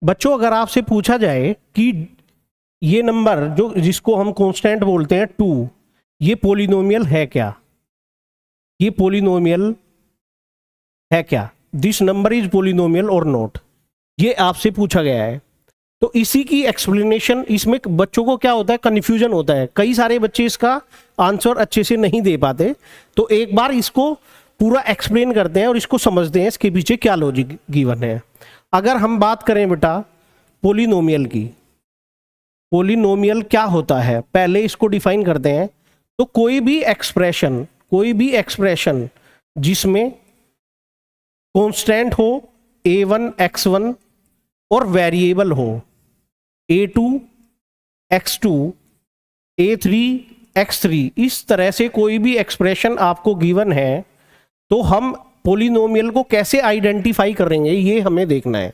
बच्चों अगर आपसे पूछा जाए कि ये नंबर जो जिसको हम कांस्टेंट बोलते हैं 2, ये पोलिनोमियल है क्या, ये पोलिनोमियल है क्या, दिस नंबर इज पोलिनोमियल और नॉट, ये आपसे पूछा गया है। तो इसी की एक्सप्लेनेशन, इसमें बच्चों को क्या होता है, कन्फ्यूजन होता है, कई सारे बच्चे इसका आंसर अच्छे से नहीं दे पाते। तो एक बार इसको पूरा एक्सप्लेन करते हैं और इसको समझते हैं इसके पीछे क्या लॉजिक गिवन है। अगर हम बात करें बेटा पोलिनोमियल की, पोलिनोमियल क्या होता है पहले इसको डिफाइन करते हैं। तो कोई भी एक्सप्रेशन जिसमें कांस्टेंट हो a1 x1 और वेरिएबल हो a2 x2 a3 x3, इस तरह से कोई भी एक्सप्रेशन आपको गिवन है तो हम पोलिनोमियल को कैसे आइडेंटिफाई करेंगे ये हमें देखना है।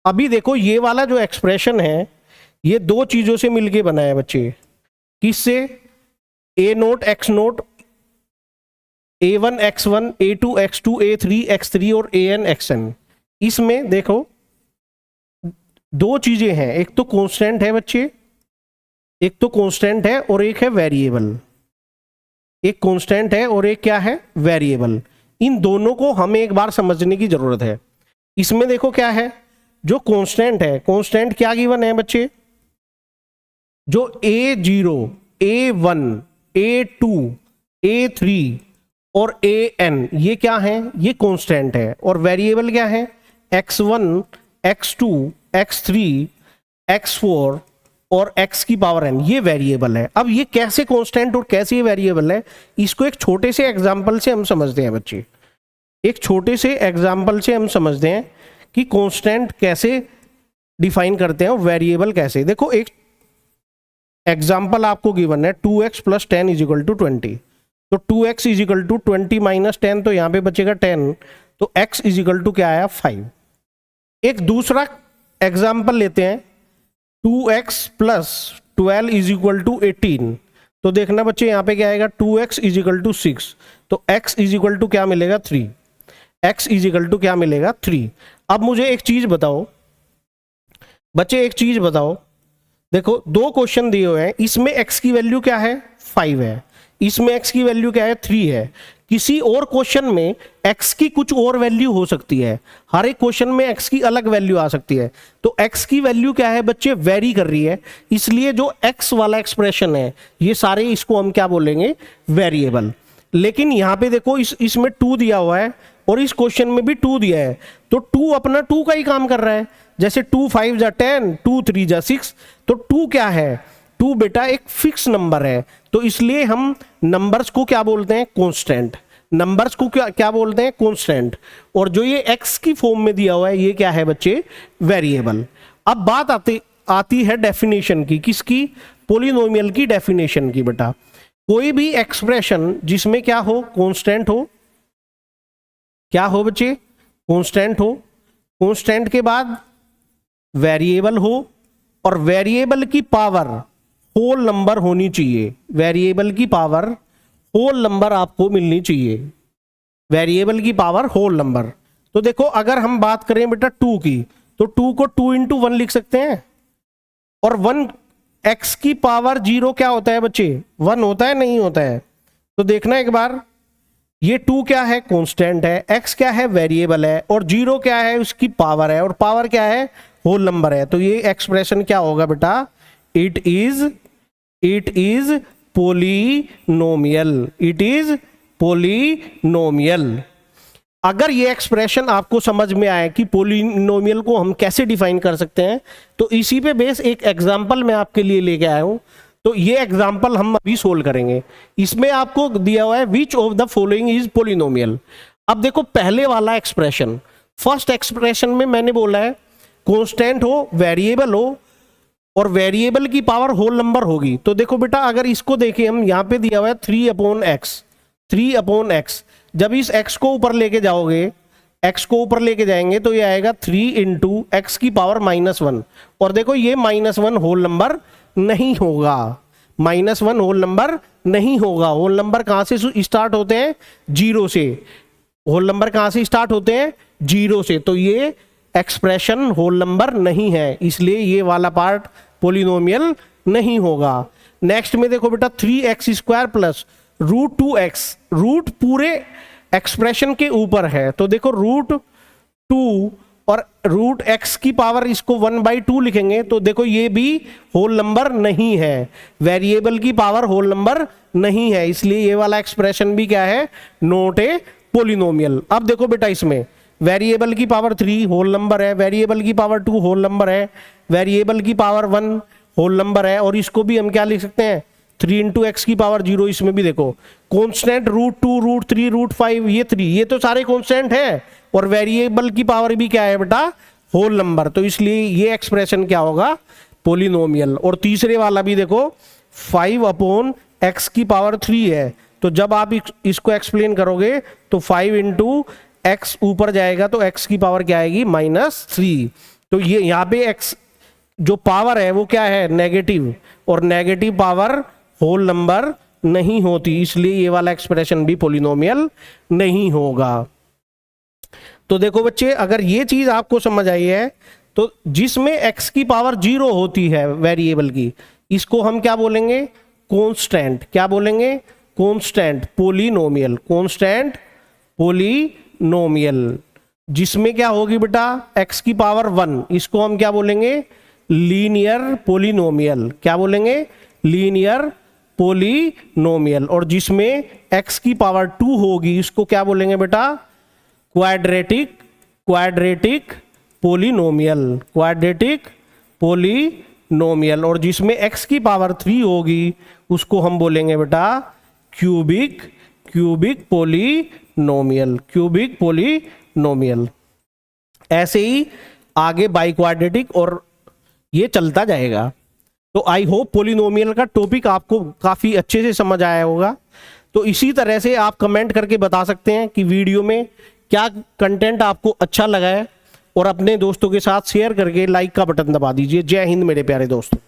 अभी देखो ये वाला जो एक्सप्रेशन है ये दो चीजों से मिलके बना है बच्चे, किससे, a0 x0 a1 x1 a2 x2 a3 x3 और an xn। इसमें देखो दो चीजें हैं, एक तो कांस्टेंट है बच्चे, एक तो कांस्टेंट है और एक है वेरिएबल, एक कांस्टेंट है और एक क्या है, वेरिएबल। इन दोनों को हमें एक बार समझने की जरूरत है। इसमें देखो क्या है, जो कांस्टेंट है, कांस्टेंट क्या गिवन है बच्चे, जो a0 a1 a2 a3 और an ये क्या है, ये कांस्टेंट है, और वेरिएबल क्या है, x1 x2 x3 x4 और x की पावर n, ये वेरिएबल है। अब ये कैसे कांस्टेंट और कैसे ये वेरिएबल है, इसको एक छोटे से एग्जांपल से हम समझते हैं बच्चे, एक छोटे से एग्जांपल से हम समझते हैं कि कांस्टेंट कैसे डिफाइन करते हैं और वेरिएबल कैसे। देखो एक एग्जांपल आपको गिवन है 2x + 10 = 20, तो 2x = 20 - 10, तो यहाँ पे बचेगा 10, तो x = क्या आया, 5। एक दूसरा एग्जाम्पल लेते हैं 2x + 12 = 18, तो देखना बच्चे यहाँ पे क्या आएगा, 2x = 6, तो x = क्या मिलेगा, 3, x = क्या मिलेगा, 3। अब मुझे एक चीज बताओ बच्चे, एक चीज बताओ, देखो दो क्वेश्चन दिए हुए हैं, इसमें x की वैल्यू क्या है, 5 है, इसमें x की वैल्यू क्या है, 3 है। किसी और क्वेश्चन में x की कुछ और वैल्यू हो सकती है, हर एक क्वेश्चन में x की अलग वैल्यू आ सकती है। तो x की वैल्यू क्या है बच्चे, वेरी कर रही है, इसलिए जो x वाला एक्सप्रेशन है ये सारे इसको हम क्या बोलेंगे, वेरिएबल। लेकिन यहाँ पे देखो इसमें 2 दिया हुआ है और इस क्वेश्चन में भी 2 दिया है, तो 2 अपना 2 का ही काम कर रहा है, जैसे 2 × 5 = 10, 2 × 3 = 6, तो 2 क्या है, 2 बेटा एक फिक्स नंबर है, तो इसलिए हम नंबर्स को क्या बोलते हैं, कांस्टेंट, नंबर्स को क्या बोलते हैं, कांस्टेंट। और जो ये x की फॉर्म में दिया हुआ है ये क्या है बच्चे, वेरिएबल। अब बात आती है डेफिनेशन की, किसकी, पोलिनोमियल की डेफिनेशन की। बेटा कोई भी एक्सप्रेशन जिसमें क्या हो, कांस्टेंट हो, क्या हो बच्चे, कांस्टेंट हो, कांस्टेंट के बाद वेरिएबल हो, और वेरिएबल की पावर होल नंबर होनी चाहिए, वेरिएबल की पावर होल नंबर आपको मिलनी चाहिए, वेरिएबल की पावर होल नंबर। तो देखो अगर हम बात करें बेटा 2 की, तो 2 को 2 × 1 लिख सकते हैं, और 1 x की पावर 0 क्या होता है बच्चे, 1 होता है, नहीं होता है। तो देखना एक बार, ये 2 क्या है, कांस्टेंट है, x क्या है, वेरिएबल है, और 0 क्या है, उसकी पावर है, और पावर क्या है, होल नंबर है। तो ये एक्सप्रेशन क्या होगा बेटा, it is polynomial, it is polynomial. अगर ये एक्सप्रेशन आपको समझ में आए कि पोलिनोमियल को हम कैसे डिफाइन कर सकते हैं, तो इसी पे बेस एक एग्जांपल मैं आपके लिए लेके आया हूं, तो ये एग्जांपल हम अभी सोल्व करेंगे। इसमें आपको दिया हुआ है which of the following is polynomial. अब देखो पहले वाला एक्सप्रेशन, फर्स्ट एक्सप्रेशन में मैंने बोला है कांस्टेंट हो, वेरिएबल हो, और वेरिएबल की पावर होल नंबर होगी। तो देखो बेटा अगर इसको देखें हम, यहाँ पे दिया हुआ है 3/x, जब इस x को ऊपर लेके जाओगे, x को ऊपर लेके जाएंगे तो ये आएगा 3 × x की पावर -1, और देखो ये -1 होल नंबर नहीं होगा, -1 होल नंबर नहीं होगा। होल नंबर कहां से स्टार्ट होते हैं, 0 से, होल नंबर कहां से स्टार्ट होते हैं, 0 से। तो ये एक्सप्रेशन होल नंबर नहीं है, इसलिए ये वाला पार्ट पोलिनोमियल नहीं होगा। नेक्स्ट में देखो बेटा 3x² प्लस √2x, रूट पूरे एक्सप्रेशन के ऊपर है, तो देखो √2 और √x की पावर इसको 1/2 लिखेंगे, तो देखो ये भी होल नंबर नहीं है, वेरिएबल की पावर होल नंबर नहीं है, इसलिए ये वाला एक्सप्रेशन भी क्या है, नॉट ए पोलिनोमियल। अब देखो बेटा इसमें वेरिएबल की पावर 3 होल नंबर है, वेरिएबल की पावर 2 होल नंबर है, वेरिएबल की पावर 1 होल नंबर है, और इसको भी हम क्या लिख सकते हैं 3 × x की पावर 0। इसमें भी देखो कांस्टेंट √2 √3 √5 ये 3, ये तो सारे कांस्टेंट हैं, और वेरिएबल की पावर भी क्या है बेटा, होल नंबर, तो इसलिए ये एक्सप्रेशन क्या होगा, पोलिनोमियल। और तीसरे वाला भी देखो 5/x की पावर 3 है, तो जब आप इसको एक्सप्लेन करोगे तो 5 × x ऊपर जाएगा तो x की पावर क्या आएगी, -3। तो ये यहाँ पे x जो पावर है वो क्या है, नेगेटिव, और नेगेटिव पावर होल नंबर नहीं होती, इसलिए ये वाला एक्सप्रेशन भी पोलिनोमियल नहीं होगा। तो देखो बच्चे, अगर ये चीज आपको समझ आई है, तो जिसमें x की पावर 0 होती है वेरिएबल की, इसको हम क्या बोलेंगे, कांस्टेंट। क्या बोलेंगे, कांस्टेंट पोलिनोमियल, कांस्टेंट पोलिनोमियल। जिसमें क्या होगी बेटा, x की पावर 1, इसको हम क्या बोलेंगे, लीनियर पोलिनोमियल। क्या बोलेंगे, लीनियर पोलिनोमियल। और जिसमें x की पावर 2 होगी, इसको क्या बोलेंगे बेटा, क्वाड्रेटिक पोलिनोमियल, क्वाड्रेटिक पोलिनोमियल। और जिसमें x की पावर 3 होगी, उसको हम बोलेंगे बेटा क्यूबिक पोलिनोमियल, क्यूबिक पोलिनोमियल। ऐसे ही आगे बाइक्वाड्रेटिक और ये चलता जाएगा। तो आई होप पोलिनोमियल का टॉपिक आपको काफी अच्छे से समझ आया होगा। तो इसी तरह से आप कमेंट करके बता सकते हैं कि वीडियो में क्या कंटेंट आपको अच्छा लगा है, और अपने दोस्तों के साथ शेयर करके लाइक का बटन दबा दीजिए। जय हिंद मेरे प्यारे दोस्तों।